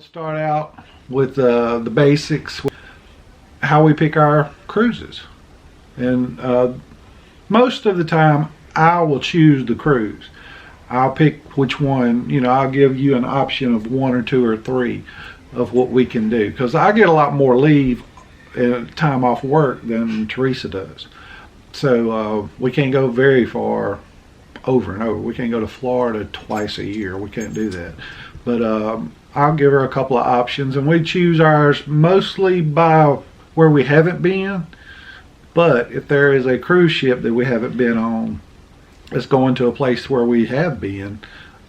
Start out with the basics, how we pick our cruises. And most of the time I will choose the cruise. I'll pick which one, I'll give you an option of one or two or three of what we can do, because I get a lot more leave and time off work than Teresa does. So we can't go very far over and over. We can't go to Florida twice a year. We can't do that. But I'll give her a couple of options, and we choose ours mostly by where we haven't been. But if there is a cruise ship that we haven't been on that's going to a place where we have been,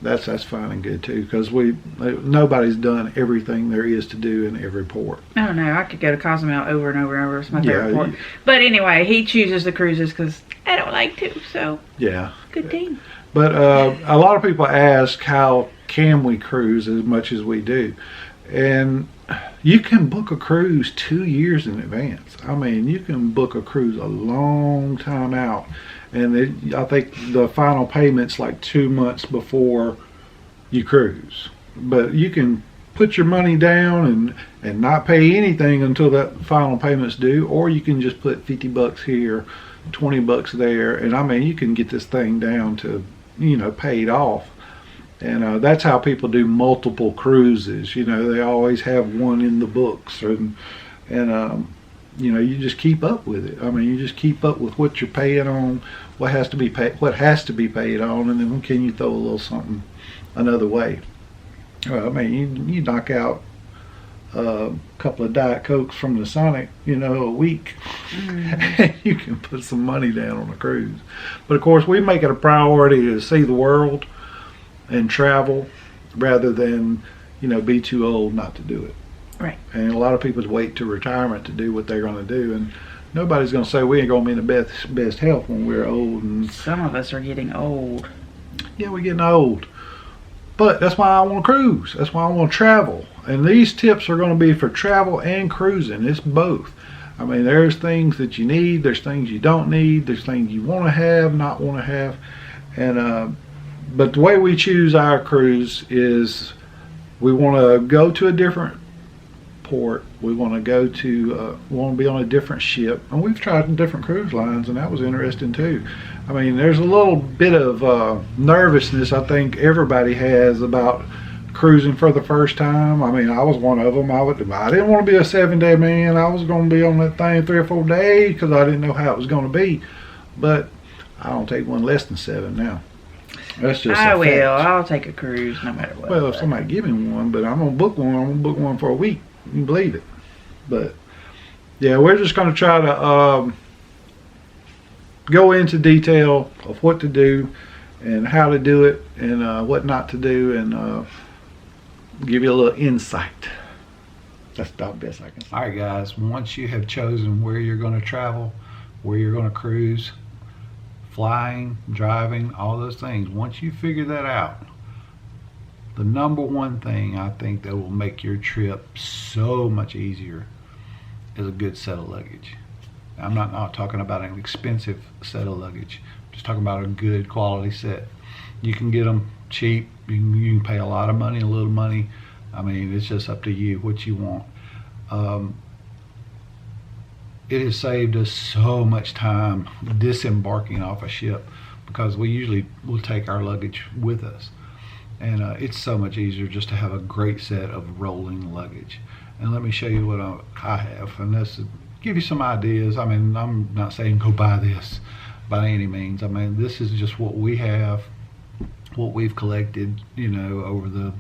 that's fine and good too, because nobody's done everything there is to do in every port. Oh no, I could go to Cozumel over and over and over. It's my favorite port. But anyway, he chooses the cruises because I don't like to. So yeah, good thing. But a lot of people ask, how can we cruise as much as we do? And you can book a cruise 2 years in advance. I mean, you can book a cruise a long time out. And I think the final payment's like 2 months before you cruise. But you can put your money down and not pay anything until that final payment's due, or you can just put 50 bucks here, 20 bucks there, and I mean, you can get this thing down to, paid off. And that's how people do multiple cruises. They always have one in the books, and you just keep up with it. I mean, you just keep up with what you're paying on, what has to be paid on, and then can you throw a little something another way. I mean, you knock out a couple of Diet Cokes from the Sonic, a week, and you can put some money down on a cruise. But of course, we make it a priority to see the world and travel rather than, be too old not to do it. Right. And a lot of people wait to retirement to do what they're going to do, and nobody's going to say we ain't going to be in the best health when we're old. And some of us are getting old. Yeah, we're getting old. But that's why I want to cruise. That's why I want to travel. And these tips are going to be for travel and cruising. It's both. I mean, there's things that you need. There's things you don't need. There's things you want to have, not want to have. And but the way we choose our cruise is we want to go to a different port. We want to go to, we want to be on a different ship. And we've tried different cruise lines, and that was interesting too. I mean, there's a little bit of nervousness I think everybody has about cruising for the first time. I mean, I was one of them. I didn't want to be a 7-day man. I was going to be on that thing 3 or 4 days because I didn't know how it was going to be. But I don't take one less than 7 now. That's just I will. I'll take a cruise no matter what. Well, if somebody give me one, but I'm going to book one. I'm going to book one for a week. You can believe it. But yeah, we're just going to try to go into detail of what to do and how to do it and what not to do, and give you a little insight. That's the best I can say. All right, guys, once you have chosen where you're going to travel, where you're going to cruise, flying, driving, all those things, once you figure that out, the number one thing I think that will make your trip so much easier is a good set of luggage. I'm not talking about an expensive set of luggage. I'm just talking about a good quality set. You can get them cheap. You can pay a lot of money, a little money. I mean, it's just up to you what you want. It has saved us so much time disembarking off a ship, because we usually will take our luggage with us. And it's so much easier just to have a great set of rolling luggage. And let me show you what I have, and this give you some ideas. I mean, I'm not saying go buy this by any means. I mean, this is just what we have, what we've collected, over the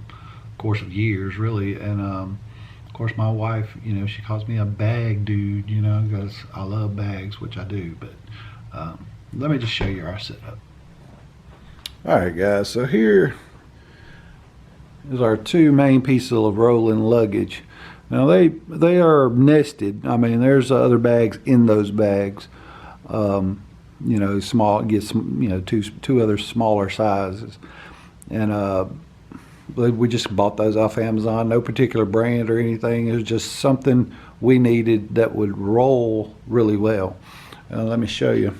course of years, really. And of course, my wife, she calls me a bag dude, because I love bags, which I do. But let me just show you our setup. All right, guys. So here is our 2 main pieces of rolling luggage. Now they are nested. I mean, there's other bags in those bags. Small, get some, two other smaller sizes, and we just bought those off Amazon. No particular brand or anything. It was just something we needed that would roll really well. Let me show you.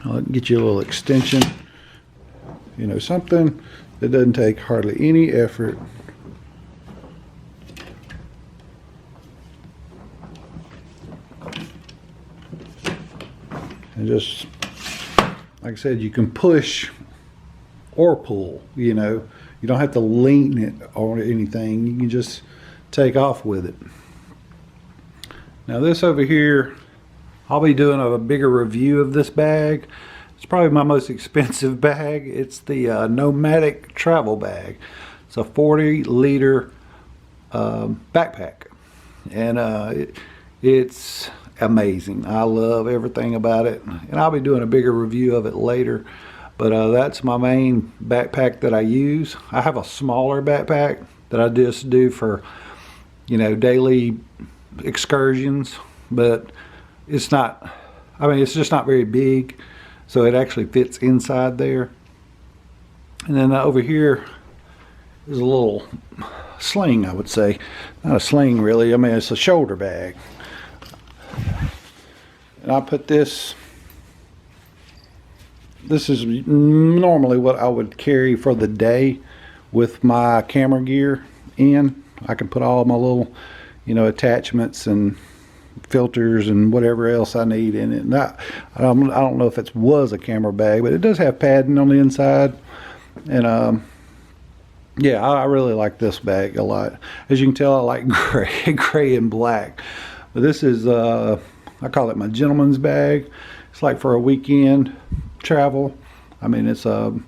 I'll get you a little extension. Something that doesn't take hardly any effort And just, like I said, you can push or pull, you know. You don't have to lean it or anything. You can just take off with it. Now this over here, I'll be doing a bigger review of this bag. It's probably my most expensive bag. It's the Nomadic Travel Bag. It's a 40-liter backpack. And it's amazing. I love everything about it. And I'll be doing a bigger review of it later. But that's my main backpack that I use. I have a smaller backpack that I just do for, you know, daily excursions. But it's not, I mean, it's just not very big. So it actually fits inside there. And then over here is a little sling, I would say. Not a sling really, I mean it's a shoulder bag. And I put this is normally what I would carry for the day with my camera gear in. I can put all my little, you know, attachments and filters and whatever else I need in it. And I don't know if it was a camera bag, but it does have padding on the inside. And yeah, I really like this bag a lot. As you can tell, I like gray and black. But this is I call it my gentleman's bag. It's like for a weekend travel. I mean, it's a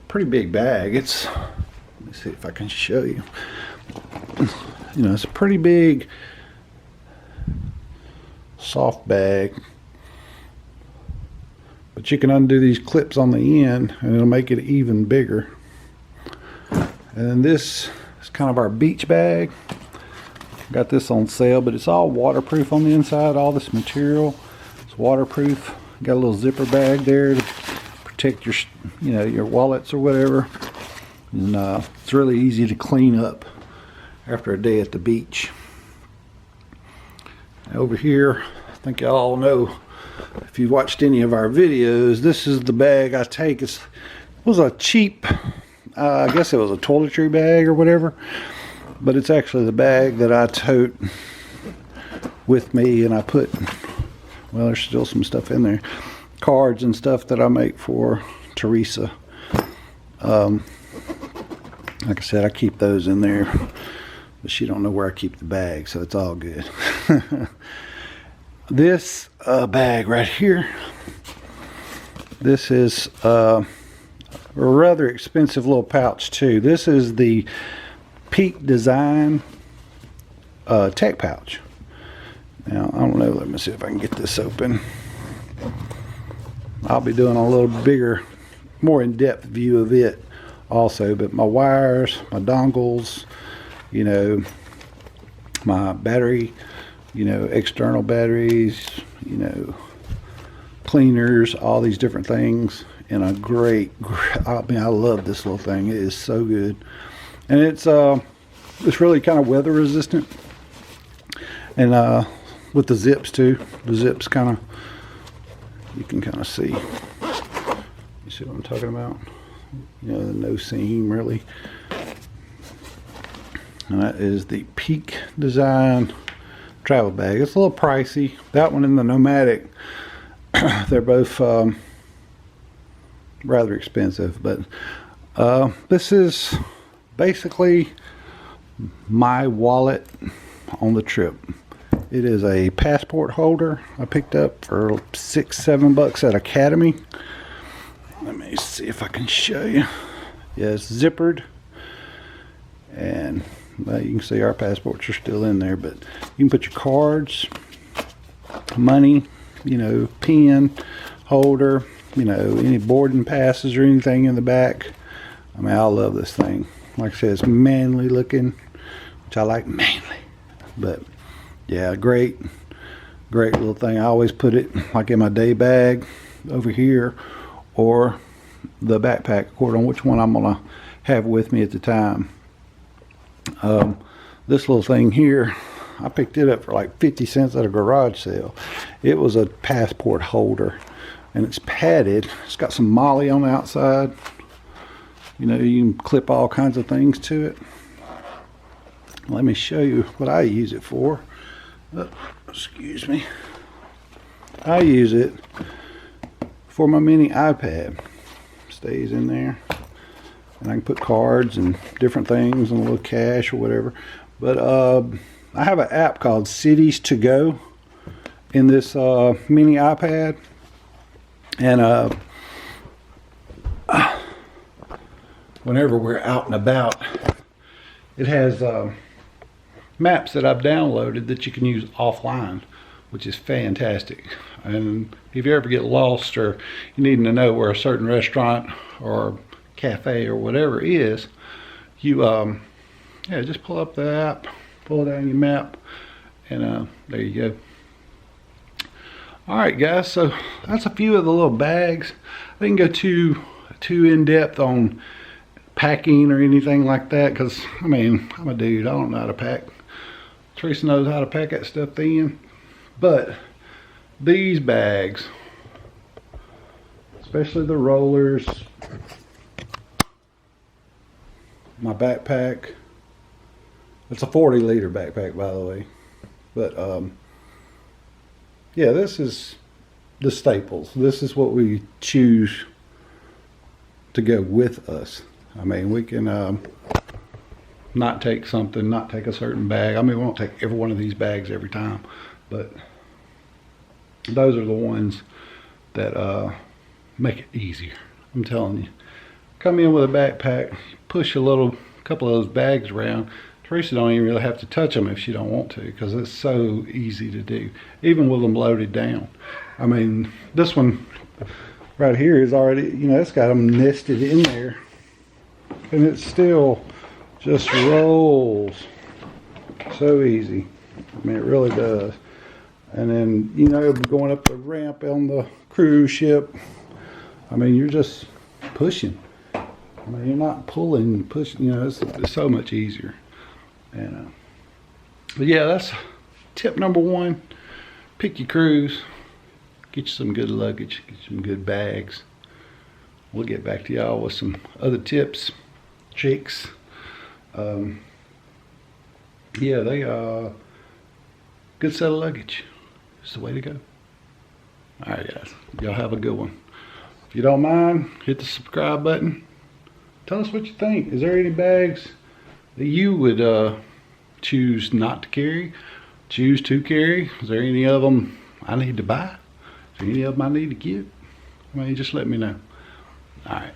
pretty big bag. It's, let me see if I can show you. You know, it's a pretty big soft bag, but you can undo these clips on the end and it'll make it even bigger. And then this is kind of our beach bag. Got this on sale, but it's all waterproof on the inside. All this material is waterproof. Got a little zipper bag there to protect your, you know, your wallets or whatever. And it's really easy to clean up after a day at the beach. Over here, I think y'all know, if you've watched any of our videos, this is the bag I take. It was a cheap, I guess it was a toiletry bag or whatever, but it's actually the bag that I tote with me, and I put, well, there's still some stuff in there, cards and stuff that I make for Teresa. Like I said, I keep those in there, but she don't know where I keep the bag, so it's all good. This bag right here, this is a rather expensive little pouch too. This is the Peak Design tech pouch. Now, I don't know, let me see if I can get this open. I'll be doing a little bigger, more in-depth view of it also, but my wires, my dongles, you know, my battery, you know, external batteries, you know, cleaners, all these different things, and a great, I mean, I love this little thing. It is so good. And it's really kind of weather resistant. And with the zips too, the zips kind of, you can kind of see. You see what I'm talking about? You know, no seam really. And that is the Peak Design travel bag. It's a little pricey. That one and the Nomadic, they're both rather expensive, but this is basically my wallet on the trip. It is a passport holder I picked up for $6-7 at Academy. Let me see if I can show you. Yeah, it's zippered, and well, you can see our passports are still in there, but you can put your cards, money, you know, pen holder, you know, any boarding passes or anything in the back. I mean, I love this thing. Like I said, it's manly looking, which I like manly. But yeah, great little thing. I always put it like in my day bag over here, or the backpack, according on which one I'm gonna have with me at the time. This little thing here, I picked it up for like 50 cents at a garage sale. It was a passport holder, and it's padded. It's got some molly on the outside. You know, you can clip all kinds of things to it. Let me show you what I use it for. Excuse me. I use it for my mini iPad. Stays in there, and I can put cards and different things and a little cash or whatever. But I have an app called Cities to Go in this mini iPad, and whenever we're out and about, it has maps that I've downloaded that you can use offline, which is fantastic. And if you ever get lost or you need to know where a certain restaurant or cafe or whatever is, you yeah, just pull up the app, pull down your map, and there you go. All right, guys, so that's a few of the little bags. I didn't go too in depth on packing or anything like that, because I mean, I'm a dude, I don't know how to pack. Teresa knows how to pack that stuff thin. But these bags, especially the rollers, my backpack, it's a 40-liter backpack, by the way. But yeah, this is the staples. This is what we choose to go with us. I mean, we can not take something, not take a certain bag. I mean, we won't take every one of these bags every time, but those are the ones that make it easier. I'm telling you. Come in with a backpack, push a couple of those bags around. Teresa don't even really have to touch them if she don't want to, because it's so easy to do, even with them loaded down. I mean, this one right here is already, you know, it's got them nested in there, and it still just rolls so easy. I mean, it really does. And then, you know, going up the ramp on the cruise ship, I mean, you're just pushing. I mean, you're not pushing, you know, it's so much easier. And but yeah, that's tip number one. Pick your cruise, get you some good luggage, get you some good bags. We'll get back to y'all with some other tips, tricks. Yeah, they good set of luggage. It's the way to go. All right, guys, y'all have a good one. If you don't mind, hit the subscribe button. Tell us what you think. Is there any bags that you would choose not to carry, choose to carry? Is there any of them I need to buy? Is there any of them I need to get? I mean, just let me know. All right.